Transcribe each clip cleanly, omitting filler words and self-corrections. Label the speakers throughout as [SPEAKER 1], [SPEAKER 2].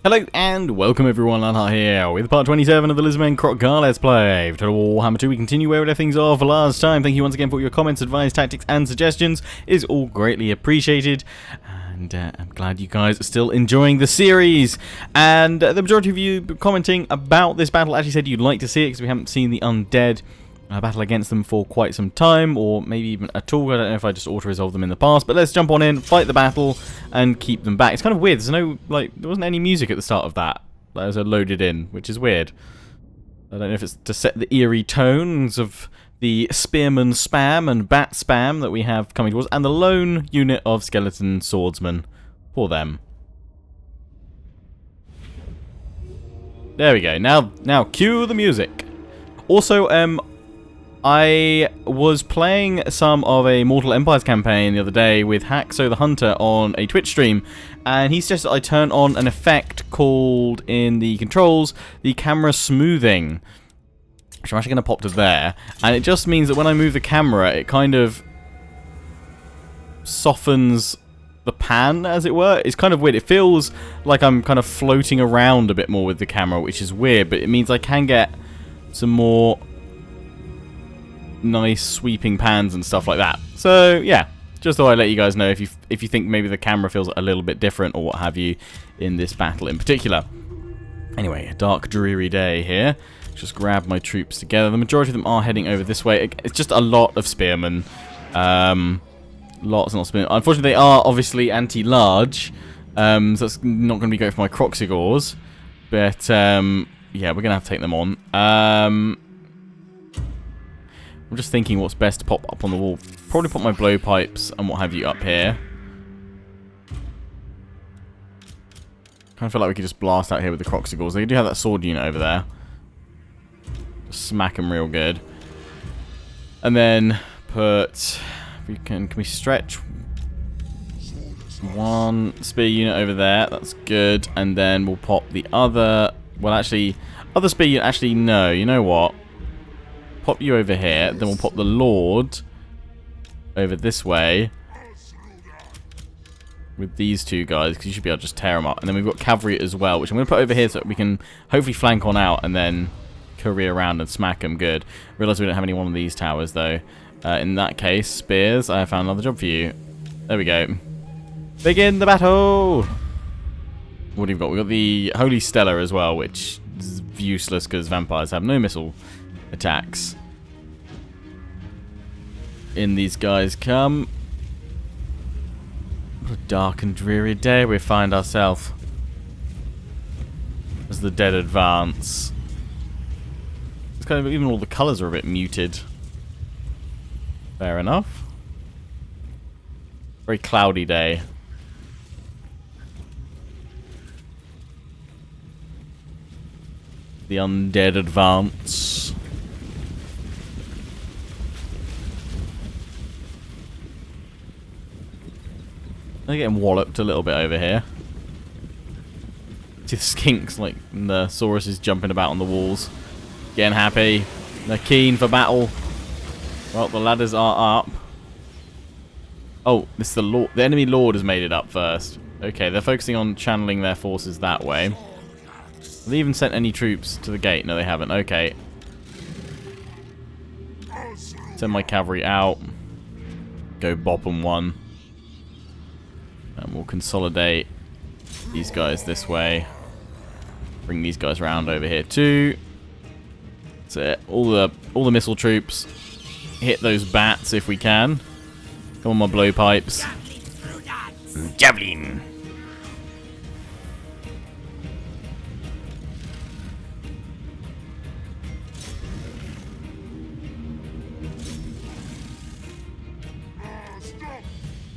[SPEAKER 1] Hello and welcome everyone, Lanhart here with part 27 of the Lizardmen Kroq-Gar Let's Play. For Warhammer 2 we continue where we left things off last time. Thank you once again for all your comments, advice, tactics and suggestions. It is all greatly appreciated. And I'm glad you guys are still enjoying the series. And the majority of you commenting about this battle actually said you'd like to see it because we haven't seen the Undead battle against them for quite some time, or maybe even at all. I don't know if I just auto-resolved them in the past, but let's jump on in, fight the battle, and keep them back. It's kind of weird. There's no, there wasn't any music at the start of that. That was loaded in, which is weird. I don't know if it's to set the eerie tones of the spearman spam and bat spam that we have coming towards, and the lone unit of skeleton swordsmen. For them. There we go. Now cue the music. Also, I was playing some of a Mortal Empires campaign the other day with Haxo the Hunter on a Twitch stream, and he suggested I turn on an effect called, in the controls, the camera smoothing, which I'm actually going to pop to there, and it just means that when I move the camera, it kind of softens the pan, as it were. It's kind of weird. It feels like I'm kind of floating around a bit more with the camera, which is weird, but it means I can get some more nice sweeping pans and stuff like that. So yeah, just thought I'd let you guys know if you think maybe the camera feels a little bit different or what have you in this battle in particular. Anyway, a dark dreary day here. Just grab my troops together. The majority of them are heading over this way. It's just a lot of spearmen. Lots and lots of spearmen. Unfortunately, they are obviously anti-large, so that's not going to be great for my Kroq-Gars. But yeah, we're going to have to take them on. I'm just thinking what's best to pop up on the wall. Probably put my blowpipes and what have you up here. Kind of feel like we could just blast out here with the Kroq-Gars. They do have that sword unit over there. Just smack them real good. And then put... Can we stretch one spear unit over there? That's good. And then we'll pop the other... Well, actually... Other spear unit... Actually, no. You know what? Pop you over here, then we'll pop the Lord over this way with these two guys, because you should be able to just tear them up. And then we've got cavalry as well, which I'm going to put over here so we can hopefully flank on out and then career around and smack them good. Realise we don't have any one of these towers though. In that case, spears, I found another job for you. There we go. Begin the battle! What have we got? We've got the Holy Stellar as well, which is useless because vampires have no missile attacks. In these guys come. What a dark and dreary day we find ourselves as the dead advance. It's kind of, even all the colours are a bit muted. Fair enough. Very cloudy day. The undead advance. They're getting walloped a little bit over here. See the skinks, like the Saurus is jumping about on the walls. Getting happy. They're keen for battle. Well, the ladders are up. Oh, this is the Lord. The enemy Lord has made it up first. Okay, they're focusing on channeling their forces that way. Have they even sent any troops to the gate? No, they haven't. Okay. Send my cavalry out. Go bop them one. And we'll consolidate these guys this way. Bring these guys around over here too. That's it. All the missile troops. Hit those bats if we can. Come on, my blowpipes. Javelin.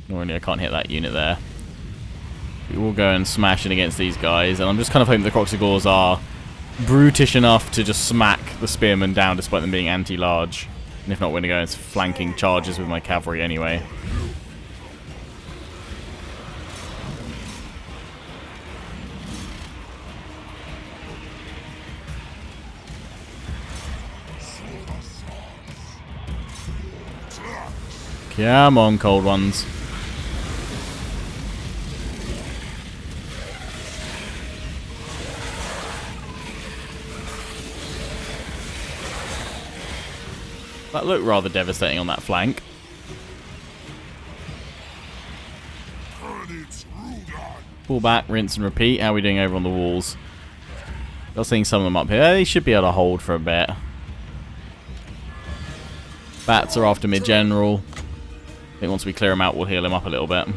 [SPEAKER 1] Normally I can't hit that unit there. We will go and smash it against these guys, and I'm just kind of hoping the Kroq-Gars are brutish enough to just smack the spearmen down despite them being anti-large. And if not, we're going to go in flanking charges with my cavalry anyway. Come on, cold ones. That looked rather devastating on that flank. Pull back, rinse and repeat. How are we doing over on the walls? Still seeing some of them up here. They should be able to hold for a bit. Bats are after mid-general. I think once we clear him out, we'll heal him up a little bit.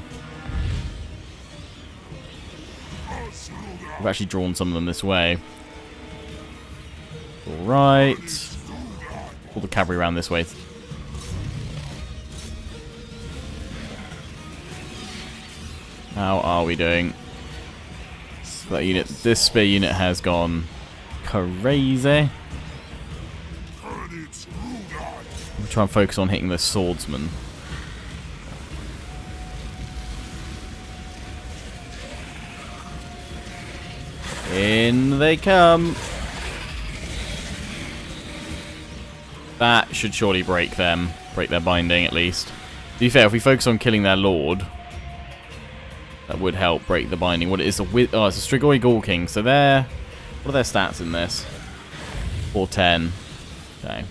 [SPEAKER 1] We've actually drawn some of them this way. Alright. Pull the cavalry around this way. How are we doing? So that unit, this spear unit has gone crazy. We'll try and focus on hitting the swordsman. In they come. That should surely break them. Break their binding at least. To be fair, if we focus on killing their lord, that would help break the binding. What it is, it's a Strigoi Ghoul King. So they're... What are their stats in this? 410. Okay.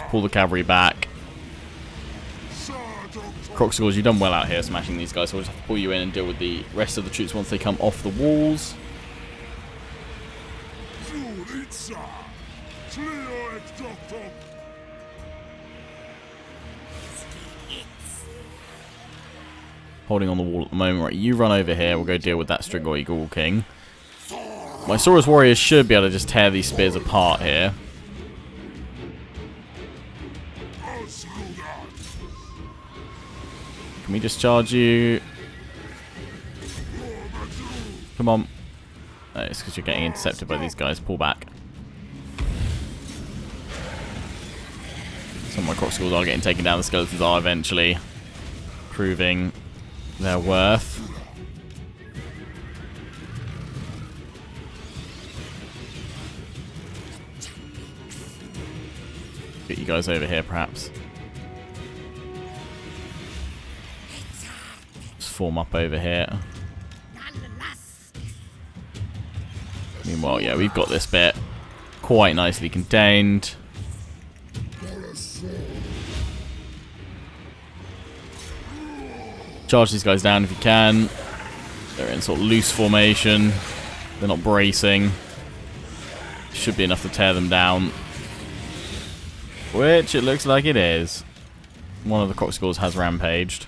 [SPEAKER 1] Pull the cavalry back. Kroq-Gar, you've done well out here smashing these guys, so we'll just have to pull you in and deal with the rest of the troops once they come off the walls. Holding on the wall at the moment. Right, you run over here, we'll go deal with that Strigoi Ghoul King. My Saurus warriors should be able to just tear these spears apart here. Can we discharge you? Come on. No, it's because you're getting intercepted by these guys. Pull back. Some of my Kroq-Gars are getting taken down. The skeletons are eventually proving their worth. Get you guys over here, perhaps. Form up over here. Meanwhile, yeah, we've got this bit quite nicely contained. Charge these guys down if you can. They're in sort of loose formation. They're not bracing. Should be enough to tear them down. Which it looks like it is. One of the Kroq-Gars has rampaged.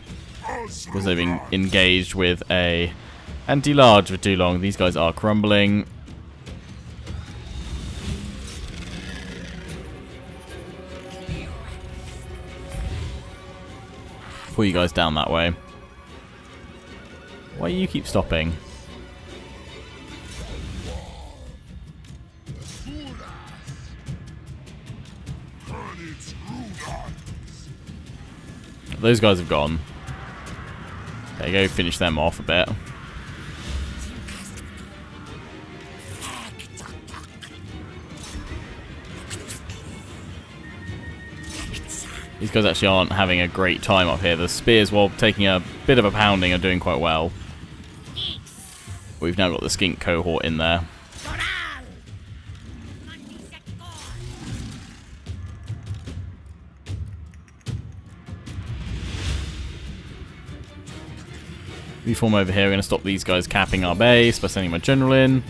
[SPEAKER 1] Because they've been engaged with a anti-large for too long. These guys are crumbling. Pull you guys down that way. Why do you keep stopping? Those guys have gone. There you go, finish them off a bit. These guys actually aren't having a great time up here. The spears, while taking a bit of a pounding, are doing quite well. We've now got the skink cohort in there. We form over here. We're going to stop these guys capping our base by sending my general in.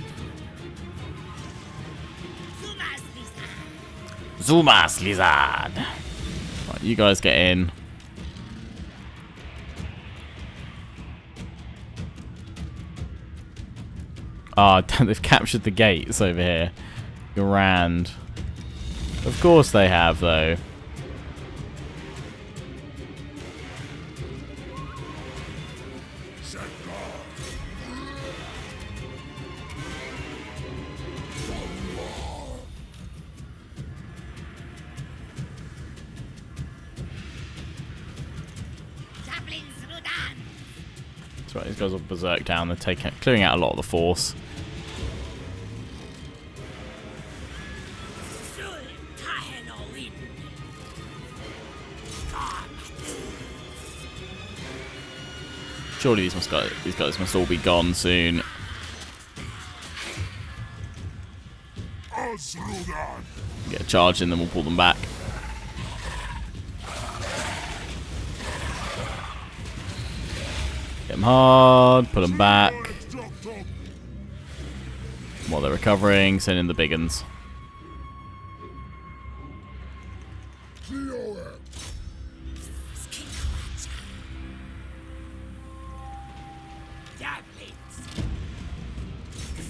[SPEAKER 1] Zumas Lizard. Right, you guys get in. Ah, damn, they've captured the gates over here. Grand. Of course they have, though. That's right, these guys are berserk down. They're clearing out a lot of the force. Surely these guys must all be gone soon. Get a charge in, then we'll pull them back. Hit them hard, put them back. While they're recovering, send in the big uns.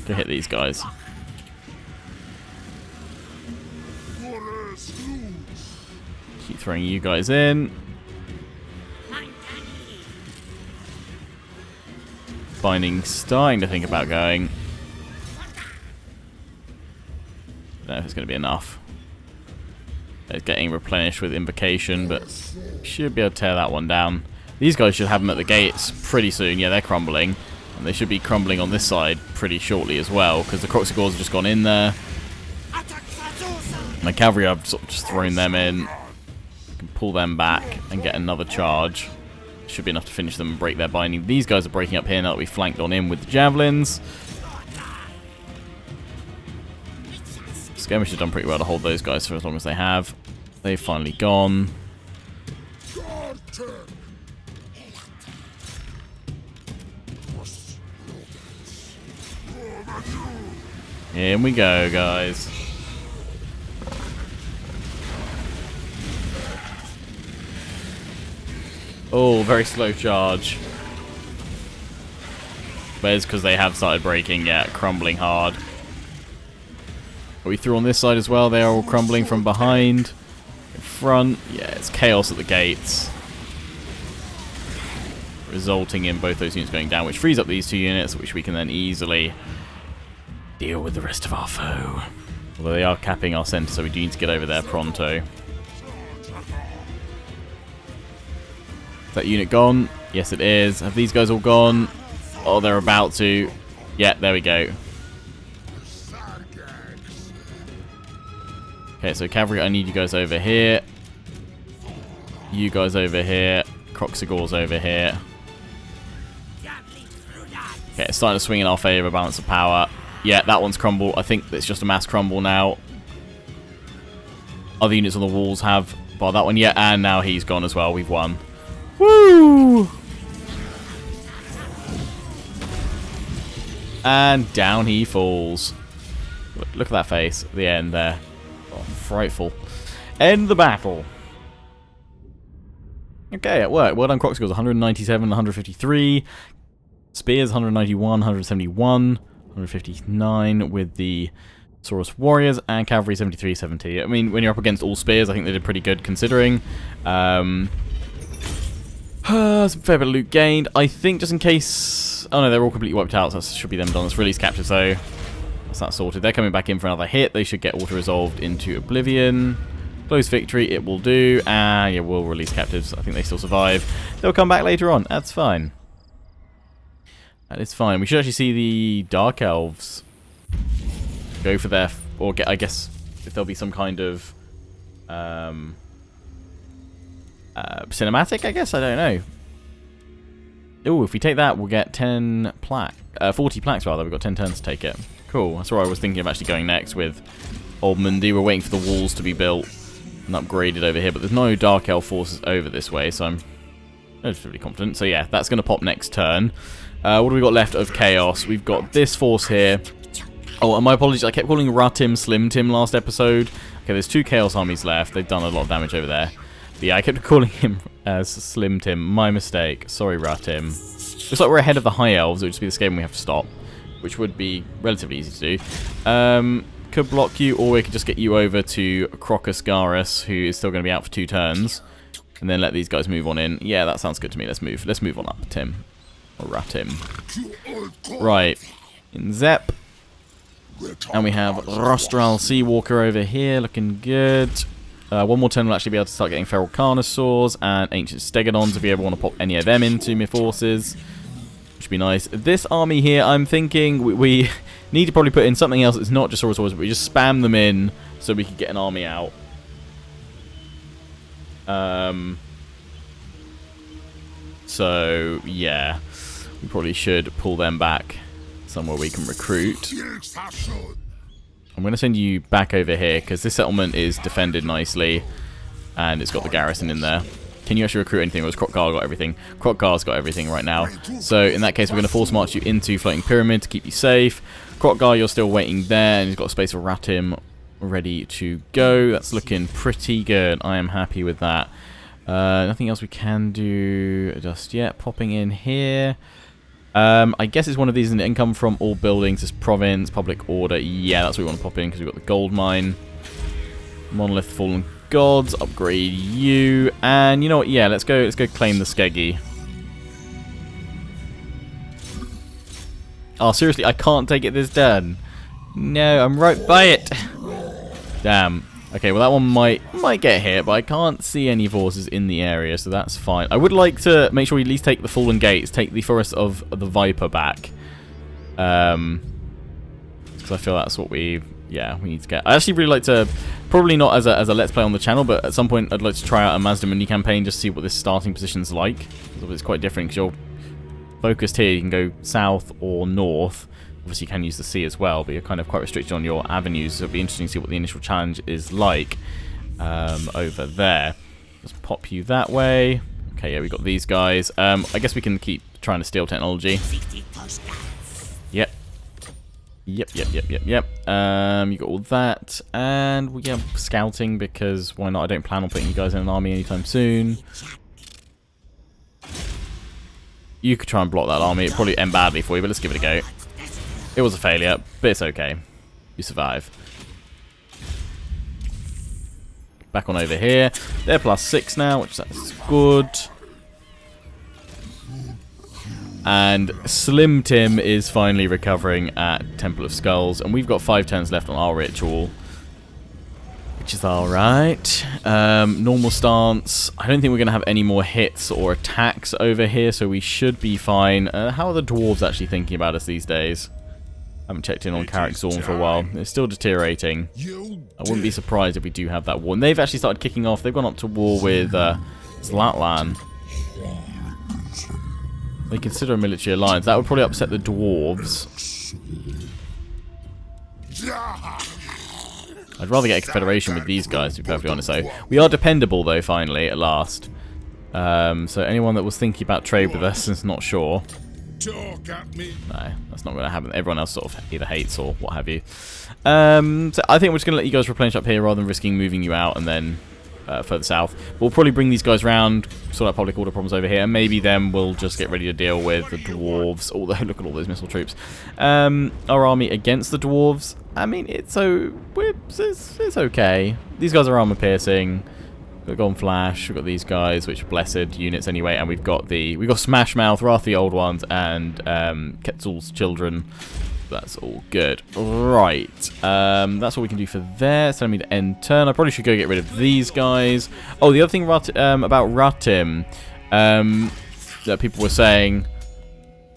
[SPEAKER 1] Go hit these guys. Keep throwing you guys in. Binding starting to think about going. Don't know if it's going to be enough. It's getting replenished with invocation, but should be able to tear that one down. These guys should have them at the gates pretty soon. Yeah, they're crumbling. And they should be crumbling on this side pretty shortly as well, because the Kroq-Gars have just gone in there. My cavalry, I've sort of just thrown them in. Can pull them back and get another charge. Should be enough to finish them and break their binding. These guys are breaking up here now that we flanked on in with the javelins. Skirmish has done pretty well to hold those guys for as long as they have. They've finally gone. Here we go, guys. Oh, very slow charge. But it's because they have started breaking, yeah, crumbling hard. Are we through on this side as well? They are all crumbling from behind. In front, yeah, it's chaos at the gates. Resulting in both those units going down, which frees up these two units, which we can then easily deal with the rest of our foe. Although they are capping our centre, so we do need to get over there pronto. Is that unit gone? Yes, it is. Have these guys all gone? Oh, they're about to. Yeah, there we go. Okay, so cavalry, I need you guys over here. You guys over here. Kroq-Gars over here. Okay, it's starting to swing in our favour, balance of power. Yeah, that one's crumbled. I think it's just a mass crumble now. Other units on the walls have barred that one. Yeah, and now he's gone as well. We've won. Woo! And down he falls. Look at that face at the end there. Oh, frightful. End the battle. Okay, it worked. Well done, Kroq-Gars. 197, 153. Spears, 191, 171. 159 with the Saurus Warriors, and Cavalry 73, 70. I mean, when you're up against all spears, I think they did pretty good considering. Some fair bit of loot gained. I think just in case... Oh no, they're all completely wiped out, so that should be them done. Let's release captives though. That's that sorted. They're coming back in for another hit. They should get auto-resolved into oblivion. Close victory, it will do. And yeah, we'll release captives. I think they still survive. They'll come back later on. That's fine. That is fine. We should actually see the Dark Elves go for their... Or get, I guess, if there'll be some kind of... cinematic, I guess? I don't know. Oh, if we take that, we'll get 10 plaque. 40 plaques, rather. We've got 10 turns to take it. Cool. That's where I was thinking of actually going next with Old Mundi. We're waiting for the walls to be built and upgraded over here, but there's no Dark Elf forces over this way, so I'm relatively confident. So yeah, that's going to pop next turn. What do we got left of Chaos? We've got this force here. Oh, and my apologies, I kept calling Ratim Slim Tim last episode. Okay, there's 2 Chaos armies left. They've done a lot of damage over there. But yeah, I kept calling him as Slim Tim. My mistake. Sorry, Ratim. Looks like we're ahead of the High Elves. It would just be the game we have to stop, which would be relatively easy to do. Could block you, or we could just get you over to Kroq-Gar, who is still going to be out for 2 turns, and then let these guys move on in. Yeah, that sounds good to me. Let's move. Let's move on up, Tim. Or Ratim. Right. In Zep. And we have Rostral Seawalker over here, looking good. One more turn we'll actually be able to start getting Feral Carnosaurs and Ancient Stegodons if you ever want to pop any of them into my forces. Which would be nice. This army here, I'm thinking we need to probably put in something else that's not just Saurus Warriors, but we just spam them in so we can get an army out. So, yeah. We probably should pull them back somewhere we can recruit. I'm going to send you back over here because this settlement is defended nicely and it's got the garrison in there. Can you actually recruit anything? Or has Kroq-Gar got everything? Kroq-Gar's got everything right now. So in that case, we're going to force march you into Floating Pyramid to keep you safe. Kroq-Gar, you're still waiting there, and he's got a space for Ratim ready to go. That's looking pretty good. I am happy with that. Nothing else we can do just yet. Popping in here. I guess it's one of these, and income from all buildings is province, public order. Yeah, that's what we want to pop in because we've got the gold mine. Monolith, fallen gods, upgrade you, and you know what? Yeah, let's go claim the Skeggy. Oh, seriously, I can't take it this turn. No, I'm right by it. Damn. Okay, well that one might get hit, but I can't see any forces in the area, so that's fine. I would like to make sure we at least take the Fallen Gates, take the Forest of the Viper back. Because I feel that's what we need to get. I actually really like to, probably not as a let's play on the channel, but at some point I'd like to try out a Mazda mini campaign, just see what this starting position's like. It's quite different, because you're focused here, you can go south or north. Obviously you can use the sea as well, but you're kind of quite restricted on your avenues, so it'll be interesting to see what the initial challenge is like over there. Just pop you that way. Okay, yeah, we got these guys. I guess we can keep trying to steal technology. Yep. Yep. You got all that, and we get scouting because why not? I don't plan on putting you guys in an army anytime soon. You could try and block that army. It'd probably end badly for you, but let's give it a go. It was a failure, but it's okay. You survive. Back on over here. They're +6 now, which is good. And Slim Tim is finally recovering at Temple of Skulls, and we've got 5 turns left on our ritual, which is alright. Normal stance. I don't think we're going to have any more hits or attacks over here, so we should be fine. How are the dwarves actually thinking about us these days? I haven't checked in on Carrick Zorn for a while. It's still deteriorating. I wouldn't be surprised if we do have that war. And they've actually started kicking off. They've gone up to war with Zlatlan. They consider a military alliance. That would probably upset the dwarves. I'd rather get a confederation with these guys, to be perfectly honest. So we are dependable, though, finally, at last. So anyone that was thinking about trade with us is not sure. Talk at me. No, that's not going to happen. Everyone else sort of either hates or what have you. So I think we're just going to let you guys replenish up here rather than risking moving you out and then further south. We'll probably bring these guys round, sort out public order problems over here, and maybe then we'll just get ready to deal with the dwarves. Although, look at all those missile troops. Our army against the dwarves, I mean, it's okay. These guys are armor piercing. We've got Golden Flash, we've got these guys, which are blessed units anyway, and we've got Smash Mouth, Wrath the Old Ones, and Quetzal's Children. That's all good. Right, that's what we can do for there. Send me to end turn. I probably should go get rid of these guys. Oh, the other thing about Ratim that people were saying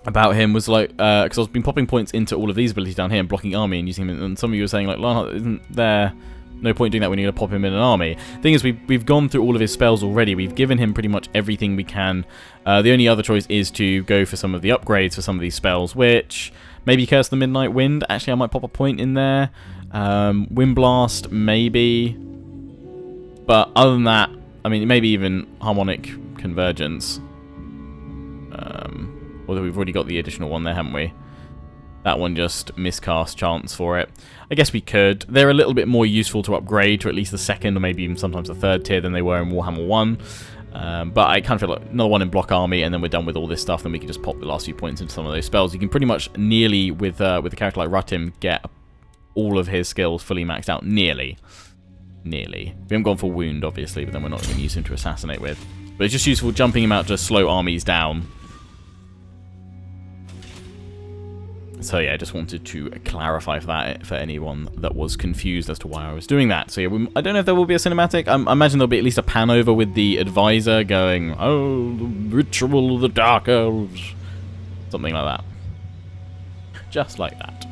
[SPEAKER 1] about him was like, because I've been popping points into all of these abilities down here and blocking army and using him, and some of you were saying like, Lionheart, isn't there no point doing that when you're going to pop him in an army? Thing is, we've gone through all of his spells already. We've given him pretty much everything we can. The only other choice is to go for some of the upgrades for some of these spells, which maybe Curse the Midnight Wind. Actually, I might pop a point in there. Wind Blast, maybe. But other than that, I mean, maybe even Harmonic Convergence. Although we've already got the additional one there, haven't we? That one just miscast chance for it. I guess we could. They're a little bit more useful to upgrade to at least the second or maybe even sometimes the third tier than they were in Warhammer 1. But I kind of feel like another one in block army and then we're done with all this stuff. Then we can just pop the last few points into some of those spells. You can pretty much nearly, with a character like Ratim, get all of his skills fully maxed out. Nearly. We haven't gone for wound, obviously, but then we're not going to use him to assassinate with. But it's just useful jumping him out to slow armies down. So yeah, I just wanted to clarify for that for anyone that was confused as to why I was doing that. So yeah, I don't know if there will be a cinematic. I imagine there'll be at least a pan over with the advisor going, "Oh, the ritual of the Dark Elves," something like that. Just like that.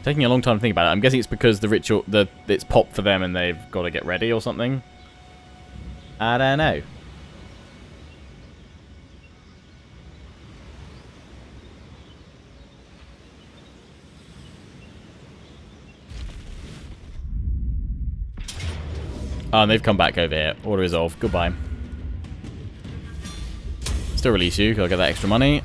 [SPEAKER 1] Taking a long time to think about it. I'm guessing it's because the ritual, it's popped for them and they've got to get ready or something. I don't know. Oh, and they've come back over here. Order resolved. Goodbye. Still release you, because I'll get that extra money.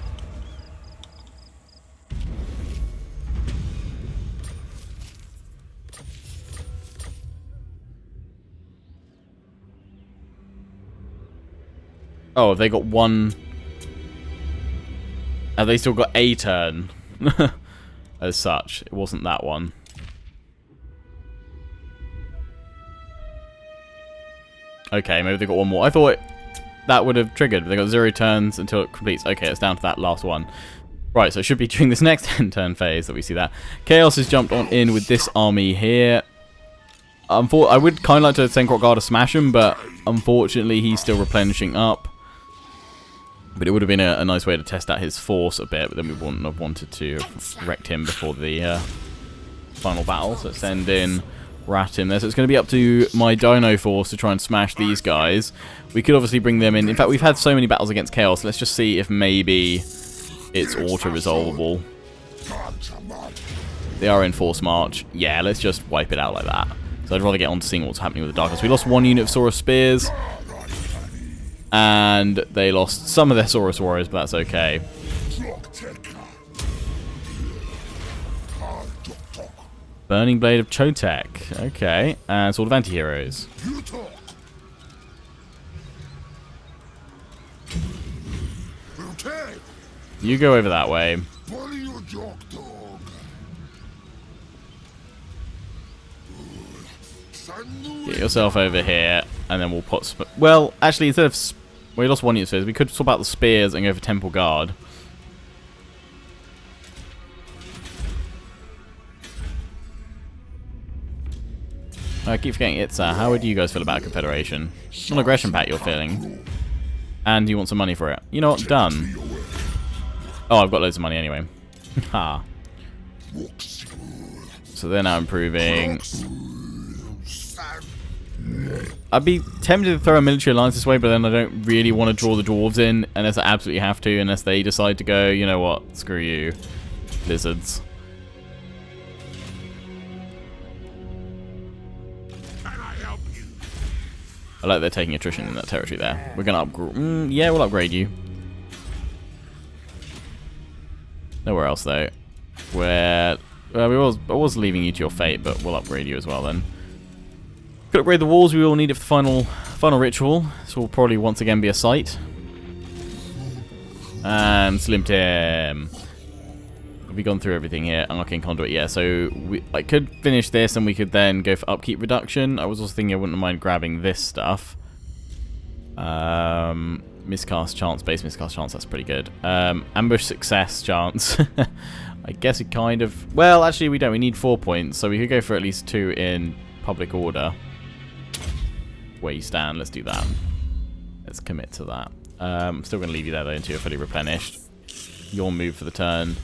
[SPEAKER 1] Oh, have they got one? Have they still got a turn? As such. It wasn't that one. Okay, maybe they got one more. I thought that would have triggered, but they got 0 turns until it completes. Okay, it's down to that last one. Right, so it should be during this next 10-turn phase that we see that. Chaos has jumped on in with this army here. I would kind of like to send Kroq-Gar to smash him, but unfortunately he's still replenishing up. But it would have been a nice way to test out his force a bit, but then we wouldn't have wanted to have wrecked him before the final battle. So let's send in Rat in there. So it's going to be up to my Dino Force to try and smash these guys. We could obviously bring them in. In fact, we've had so many battles against Chaos. Let's just see if maybe it's auto-resolvable. They are in Force March. Yeah, let's just wipe it out like that. So I'd rather get on to seeing what's happening with the Darkness. We lost 1 unit of Saurus Spears. And they lost some of their Saurus Warriors, but that's okay. Burning Blade of Chotek. Okay. And Sword of Anti-Heroes. You go over that way. Get yourself over here, and then we'll put... Well, actually, instead of... We lost 1 unit of spears. We could swap out the spears and go for Temple Guard. I keep forgetting it's... how would you guys feel about Confederation? An aggression pact you're feeling. And you want some money for it. You know what? Done. Oh, I've got loads of money anyway. Ha. So they're now improving... I'd be tempted to throw a military alliance this way, but then I don't really want to draw the dwarves in unless I absolutely have to, unless they decide to go, you know what, screw you, lizards. I like they're taking attrition in that territory there. We're going to upgrade. Yeah, we'll upgrade you. Nowhere else, though. Where... Well, I was leaving you to your fate, but we'll upgrade you as well, then. Could upgrade the walls. We will need it for the final ritual. This will probably once again be a site. And Slim Tim. Have we gone through everything here? Unlocking conduit, yeah. So I could finish this and we could then go for upkeep reduction. I was also thinking I wouldn't mind grabbing this stuff. Miscast chance, base miscast chance, that's pretty good. Ambush success chance. I guess it kind of... Well, actually we don't. We need 4 points. So we could go for at least 2 in public order. Where you stand, let's do that. Let's commit to that. I'm still going to leave you there though until you're fully replenished. Your move for the turn.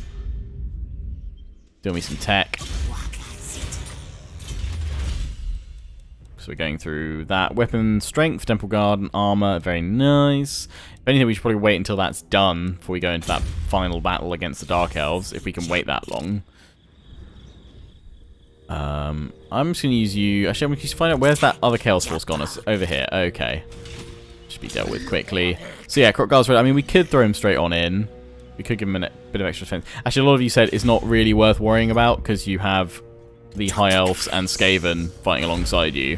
[SPEAKER 1] Do me some tech. So we're going through that. Weapon strength, temple guard, and armor. Very nice. If anything, we should probably wait until that's done before we go into that final battle against the Dark Elves, if we can wait that long. I'm just going to use you... Actually, I'm going to find out where's that other Chaos Force gone. It's over here. Okay. Should be dealt with quickly. So yeah, Kroq-Gar's ready. I mean, we could throw him straight on in. We could give him a bit of extra defense. Actually, a lot of you said it's not really worth worrying about because you have the High Elves and Skaven fighting alongside you.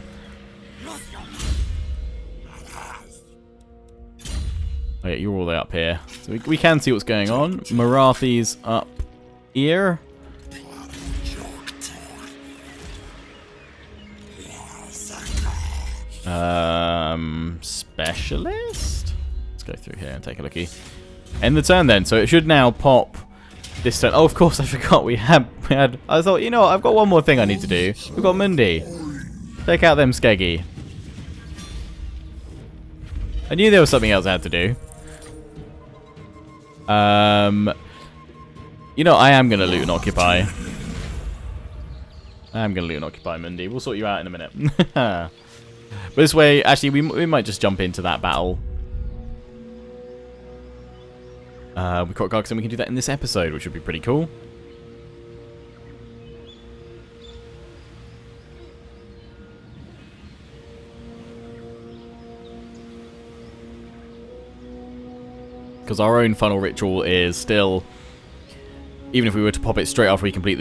[SPEAKER 1] Oh yeah, you're all the way up here. So we can see what's going on. Marathi's up here. Specialist? Let's go through here and take a lookie. End the turn then, so it should now pop this turn. Oh, of course, I forgot we had... I thought, you know what, I've got one more thing I need to do. We've got Mundi. Take out them Skeggy. I knew there was something else I had to do. You know, I am going to loot and occupy. I'm going to loot and occupy Mundi. We'll sort you out in a minute. But this way, actually, we might just jump into that battle. With Kroq-Gar, and we can do that in this episode, which would be pretty cool. Because our own funnel ritual is still, even if we were to pop it straight after we complete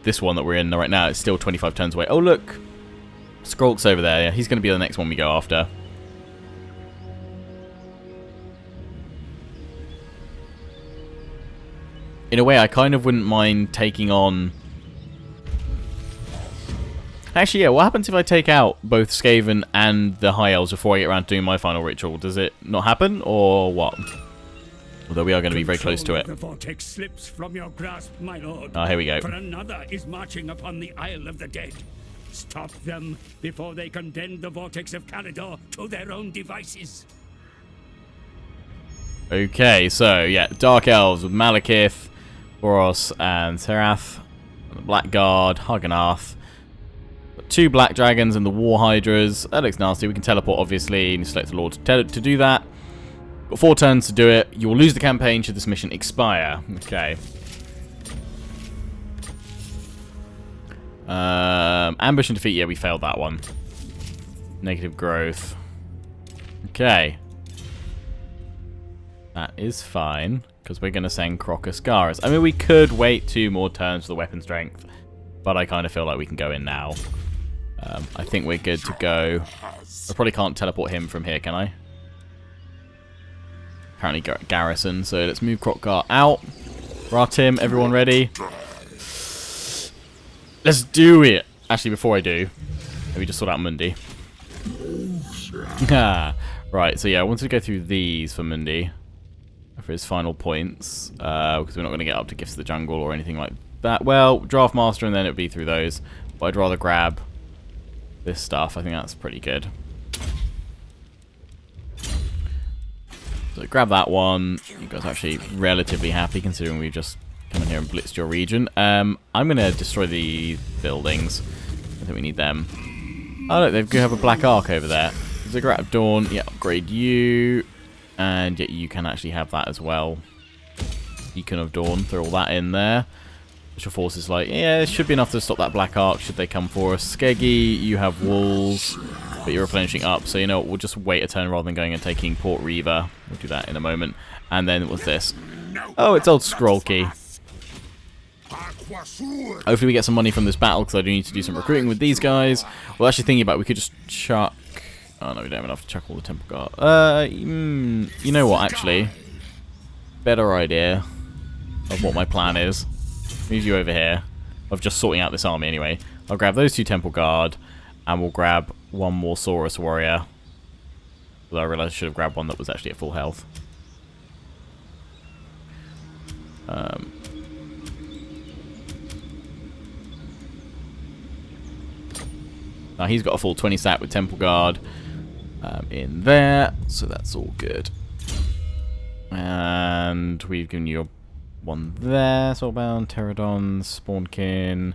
[SPEAKER 1] this one that we're in right now, it's still 25 turns away. Oh look, Skrulk's over there. Yeah, he's going to be the next one we go after. In a way, I kind of wouldn't mind taking on... Actually, yeah, what happens if I take out both Skaven and the High Elves before I get around to doing my final ritual? Does it not happen, or what? Although we are going to be very close to it.
[SPEAKER 2] The Vortex slips from your grasp, my lord.
[SPEAKER 1] Oh, here we go.
[SPEAKER 2] For another is marching upon the Isle of the Dead. Stop them before they condemn the Vortex of Calidor to their own devices.
[SPEAKER 1] Okay, so, yeah, Dark Elves with Malekith, Boros, and Serath. The Blackguard, Haganarth. 2 Black Dragons and the War Hydras. That looks nasty. We can teleport, obviously, and select the Lord to do that. Got 4 turns to do it. You will lose the campaign should this mission expire. Okay. Ambush and defeat. Yeah, we failed that one. Negative growth. Okay. That is fine, because we're going to send Kroq-Gar. I mean, we could wait 2 more turns for the weapon strength, but I kind of feel like we can go in now. I think we're good to go. I probably can't teleport him from here, can I? Apparently garrison, so let's move Kroq-Gar out. Ratim, everyone ready? Let's do it! Actually, before I do, maybe just sort out Mundi. Right, so yeah, I wanted to go through these for Mundi. For his final points. Because we're not going to get up to Gifts of the Jungle or anything like that. Well, Draft Master and then it would be through those. But I'd rather grab this stuff. I think that's pretty good. So grab that one. You guys are actually relatively happy considering we've just come in here and blitzed your region. I'm going to destroy the buildings. I think we need them. Oh look, they have a Black Ark over there. Ziggurat of Dawn. Yeah, upgrade you. And yet you can actually have that as well. Beacon of Dawn. Throw all that in there. Special Forces like, yeah, it should be enough to stop that Black Ark should they come for us. Skeggy, you have walls, but you're replenishing up. So, you know what, we'll just wait a turn rather than going and taking Port Reaver. We'll do that in a moment. And then what's this? Oh, it's old Skrulky. Hopefully we get some money from this battle, because I do need to do some recruiting with these guys. Well, actually thinking about it, we could just chuck... Oh no, we don't have enough to chuck all the Temple Guard. You know what, actually? Better idea of what my plan is. Move you over here. Of just sorting out this army anyway. I'll grab those 2 Temple Guard, and we'll grab 1 more Saurus Warrior. Although I realised I should have grabbed one that was actually at full health. Now he's got a full 20 stack with Temple Guard in there, so that's all good. And we've given you one there, Soulbound, Pterodon, Spawnkin.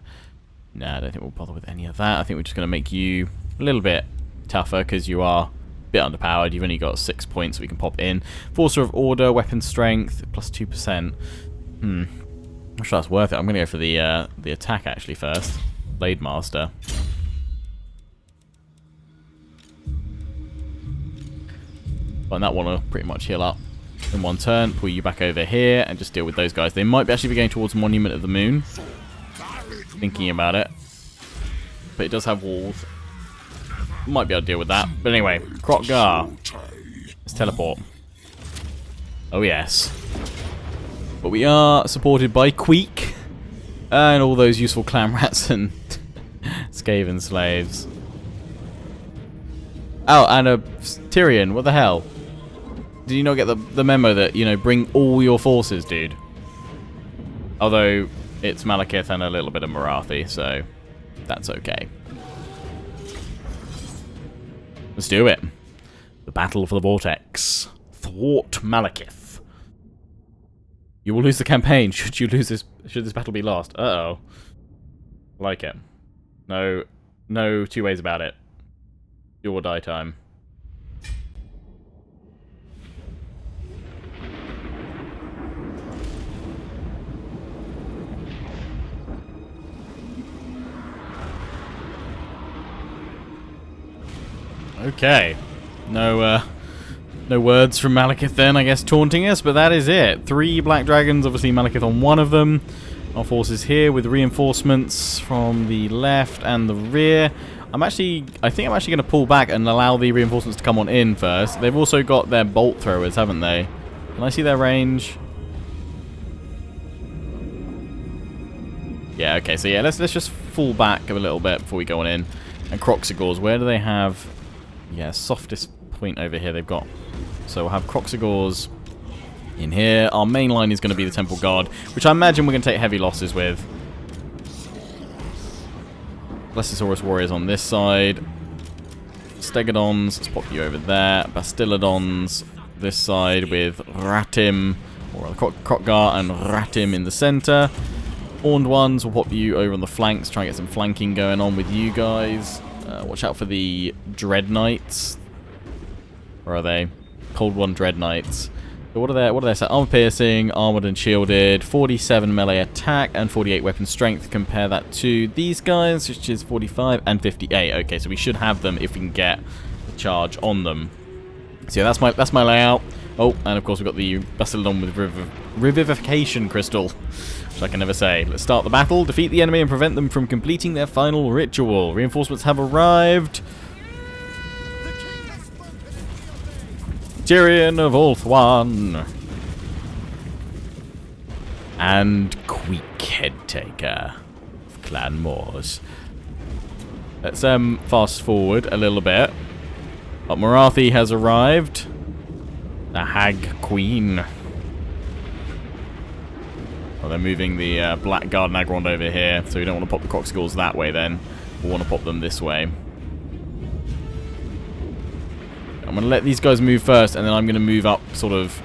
[SPEAKER 1] Nah, I don't think we'll bother with any of that. I think we're just going to make you a little bit tougher because you are a bit underpowered. You've only got 6 points we can pop in. Forcer of Order, Weapon Strength, plus 2%. I'm not sure that's worth it. I'm going to go for the attack actually first. Blade Master. And that one will pretty much heal up in 1 turn. Pull you back over here and just deal with those guys. They might actually be going towards Monument of the Moon. Thinking about it. But it does have walls. Might be able to deal with that. But anyway, Kroq-Gar. Let's teleport. Oh yes. But we are supported by Queek. And all those useful clan rats and Skaven slaves. Oh, and a Tyrion. What the hell? Did you not get the memo that, you know, bring all your forces, dude? Although, it's Malekith and a little bit of Marathi, so that's okay. Let's do it. The battle for the Vortex. Thwart Malekith. You will lose the campaign should this battle be lost. Uh-oh. Like it. No 2 ways about it. Do or die time. Okay. No No words from Malekith then, I guess, taunting us, but that is it. 3 black dragons, obviously Malekith on one of them. Our forces here with reinforcements from the left and the rear. I think I'm actually going to pull back and allow the reinforcements to come on in first. They've also got their bolt throwers, haven't they? Can I see their range? Yeah, okay, so yeah, let's just fall back a little bit before we go on in. And Kroq-Gars, where do they have... Yeah, softest point over here they've got. So we'll have Kroq-Gars in here. Our main line is going to be the Temple Guard, which I imagine we're going to take heavy losses with. Blessosaurus warriors on this side. Stegodons, let's pop you over there. Bastiladons this side with Ratim, or Kroq-Gar and Ratim in the center. Horned ones will pop you over on the flanks, try and get some flanking going on with you guys. Watch out for the Dread Knights. Where are they? Cold One Dread Knights. So what are they say? Armor piercing, armored and shielded, 47 melee attack and 48 weapon strength. Compare that to these guys, which is 45 and 58. Okay, so we should have them if we can get the charge on them. So yeah, that's my layout. Oh, and of course we've got the Bastiladon with Revivification Crystal, which I can never say. Let's start the battle, defeat the enemy and prevent them from completing their final ritual. Reinforcements have arrived. Tyrion of Ulthuan. And Queek Headtaker of Clan Moors. Let's fast forward a little bit. But Morathi has arrived. The Hag Queen. Oh, they're moving the Black Guard Nagrond over here, so we don't want to pop the Kroq-Gars that way then. We want to pop them this way. I'm going to let these guys move first, and then I'm going to move up sort of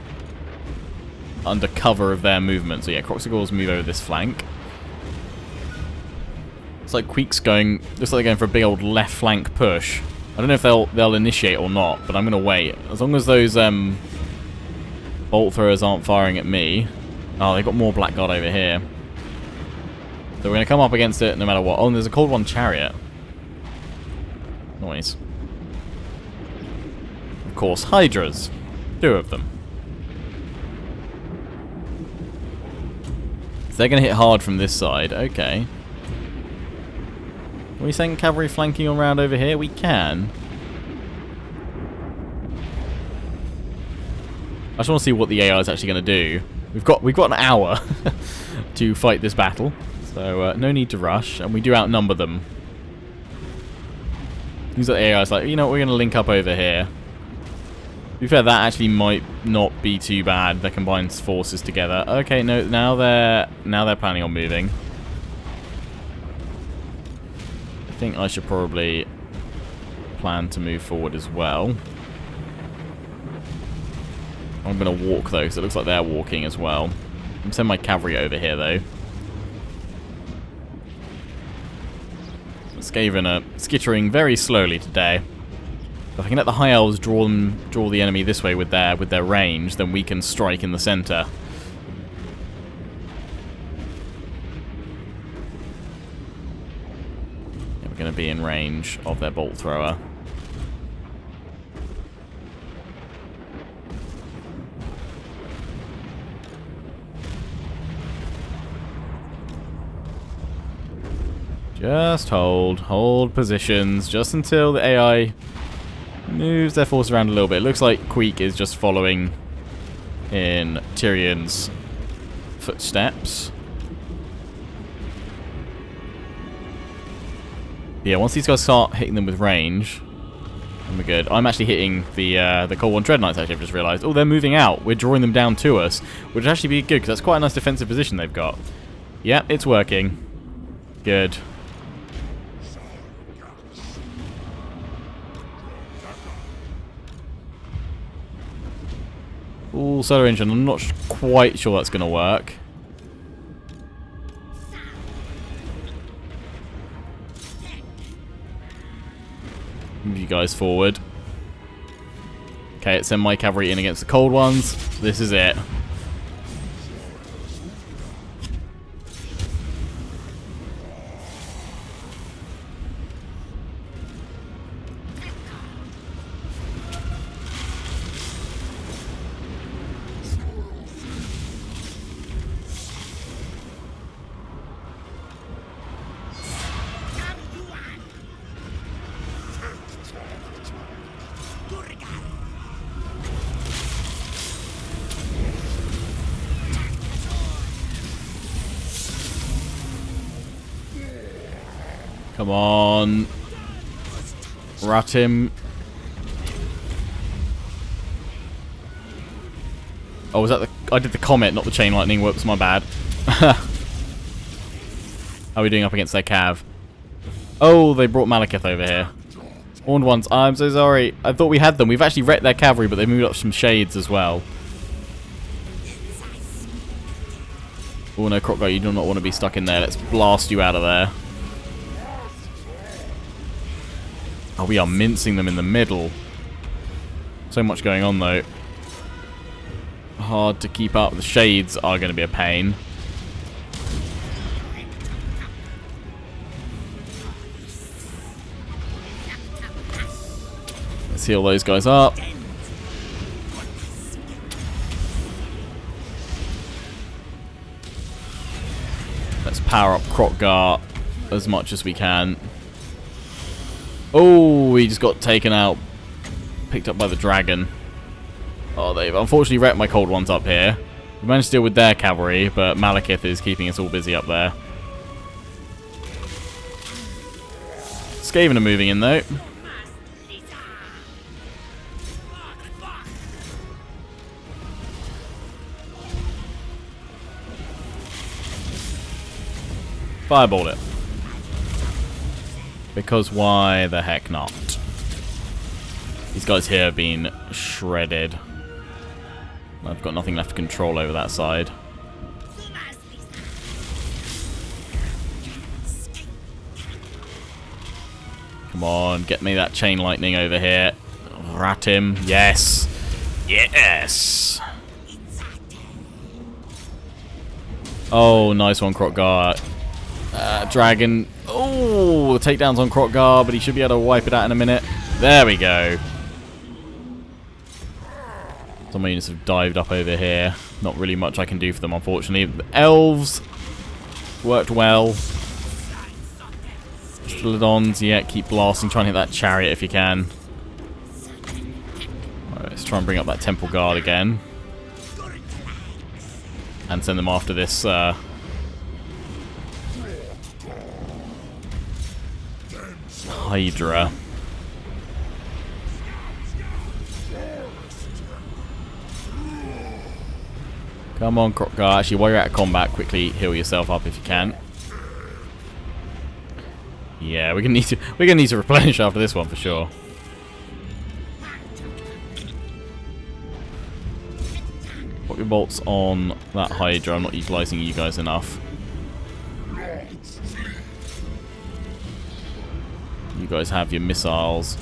[SPEAKER 1] under cover of their movement. So yeah, Kroq-Gars move over this flank. It's like Queek's going, looks like they're going for a big old left flank push. I don't know if they'll initiate or not, but I'm going to wait. As long as those bolt throwers aren't firing at me. Oh, they've got more Blackguard over here. So we're going to come up against it no matter what. Oh, and there's a Cold One Chariot. Nice. Of course, Hydras. 2 of them. So they're going to hit hard from this side. Okay. Are we saying cavalry flanking around over here? We can. I just want to see what the AI is actually going to do. We've got an hour to fight this battle, so no need to rush, and we do outnumber them. These are the AI's like, you know what, we're going to link up over here. To be fair, that actually might not be too bad. They combine forces together. Okay, no, now they're planning on moving. I think I should probably plan to move forward as well. I'm going to walk though, because it looks like they're walking as well. I'm going to send my cavalry over here though. Skaven are skittering very slowly today. If I can let the High Elves draw the enemy this way with their range, then we can strike in the centre. Yeah, we're going to be in range of their bolt thrower. Just hold positions, just until the AI moves their force around a little bit. It looks like Queek is just following in Tyrion's footsteps. Yeah, once these guys start hitting them with range, then we're good. I'm actually hitting the Cold One Dread Knights, actually, I've just realised. Oh, they're moving out. We're drawing them down to us, which would actually be good, because that's quite a nice defensive position they've got. Yep, it's working. Good. Ooh, solar engine. I'm not quite sure that's going to work. Move you guys forward. Okay, let's send my cavalry in against the cold ones. This is it. Come on. Rat him. Oh, was that the... I did the comet, not the chain lightning. Whoops, my bad. How are we doing up against their cav? Oh, they brought Malekith over here. Horned ones. I'm so sorry. I thought we had them. We've actually wrecked their cavalry, but they moved up some shades as well. Oh no, Kroq-Gar, you do not want to be stuck in there. Let's blast you out of there. Oh, we are mincing them in the middle. So much going on, though. Hard to keep up. The shades are going to be a pain. Let's heal those guys up. Let's power up Kroq-Gar as much as we can. Oh, he just got taken out. Picked up by the dragon. Oh, they've unfortunately wrecked my cold ones up here. We managed to deal with their cavalry, but Malekith is keeping us all busy up there. Skaven are moving in, though. Fireball it. Because why the heck not? These guys here have been shredded. I've got nothing left to control over that side. Come on, get me that chain lightning over here. Rat him. Yes. Yes. Oh, nice one, Kroq-Gar. Dragon. Oh, takedowns on Kroq-Gar, but he should be able to wipe it out in a minute. There we go. Some units have dived up over here. Not really much I can do for them, unfortunately. The elves worked well. Philodons, yeah, keep blasting. Try and hit that chariot if you can. Alright, let's try and bring up that temple guard again. And send them after this Hydra. Come on, Kroq-Gar. Actually, while you're out of combat, quickly heal yourself up if you can. Yeah, we're gonna need to replenish after this one for sure. Put your bolts on that Hydra. I'm not utilising you guys enough. You guys have your missiles.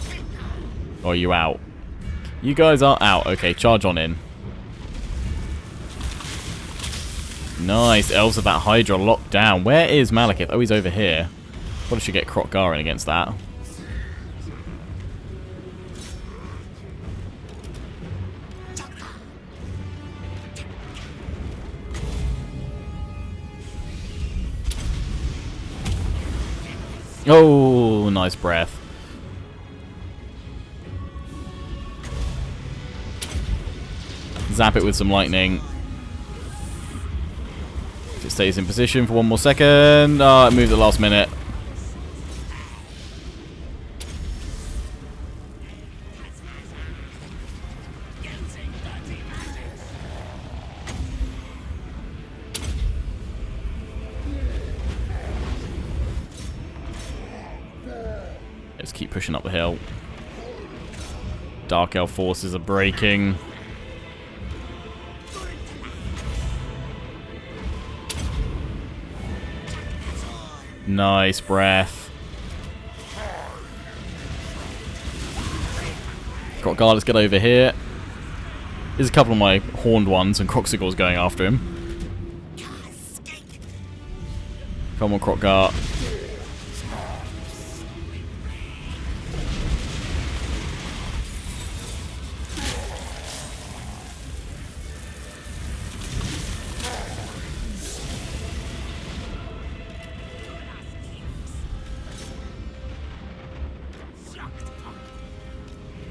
[SPEAKER 1] Or are you out? You guys are out. Okay, charge on in. Nice. Elves of that Hydra locked down. Where is Malekith? Oh, he's over here. Probably should get Kroq-Gar in against that. Oh, nice breath. Zap it with some lightning. If it stays in position for one more second. Oh, it moved at the last minute. Let's keep pushing up the hill. Dark Elf forces are breaking. Nice breath. Kroq-Gar, let's get over here. There's a couple of my horned ones and Kroq-Gar's going after him. Come on, Kroq-Gar.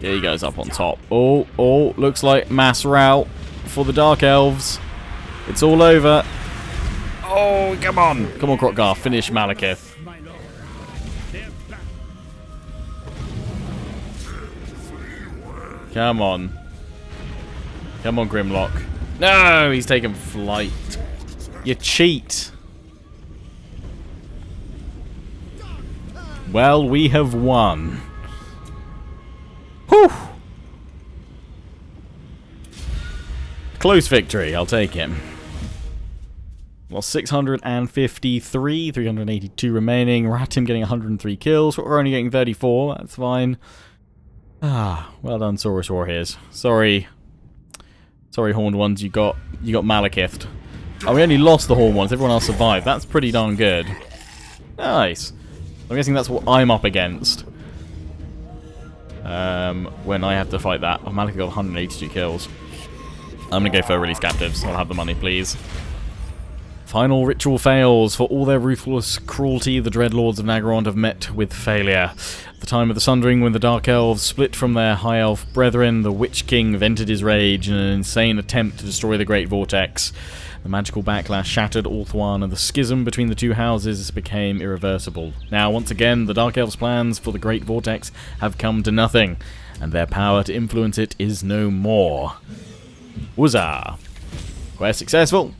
[SPEAKER 1] There he goes up on top. Oh, looks like mass rout for the Dark Elves. It's all over. Oh, come on. Come on, Kroq-Gar. Finish Malekith.
[SPEAKER 2] My lord, their
[SPEAKER 1] Come on. Come on, Grimlock. No, he's taken flight. You cheat. Well, we have won. Whew. Close victory, I'll take him. Well, 653, 382 remaining. Ratim getting 103 kills. We're only getting 34. That's fine. Ah, well done, Saurus Warhears. Sorry, Horned Ones. You got Malekithed. Oh, we only lost the Horned Ones. Everyone else survived. That's pretty darn good. Nice. I'm guessing that's what I'm up against. When I have to fight that. Oh, Malekith got 182 kills. I'm gonna go for release captives. I'll have the money, please. Final ritual fails. For all their ruthless cruelty, the Dreadlords of Naggarond have met with failure. At the time of the Sundering, when the Dark Elves split from their High Elf brethren, the Witch King vented his rage in an insane attempt to destroy the Great Vortex. The magical backlash shattered Ulthuan, and the schism between the two houses became irreversible. Now, once again, the Dark Elves' plans for the Great Vortex have come to nothing, and their power to influence it is no more. Huzzah! Quest successful.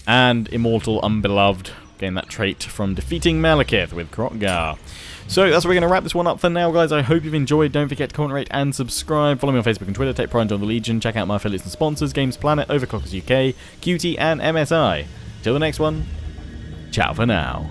[SPEAKER 1] And Immortal Unbeloved. Gain that trait from defeating Malekith with Kroq-Gar. So that's where we're going to wrap this one up for now, guys. I hope you've enjoyed. Don't forget to comment, rate, and subscribe. Follow me on Facebook and Twitter. Take pride in the Legion. Check out my affiliates and sponsors: Games Planet, Overclockers UK, QT, and MSI. Till the next one, ciao for now.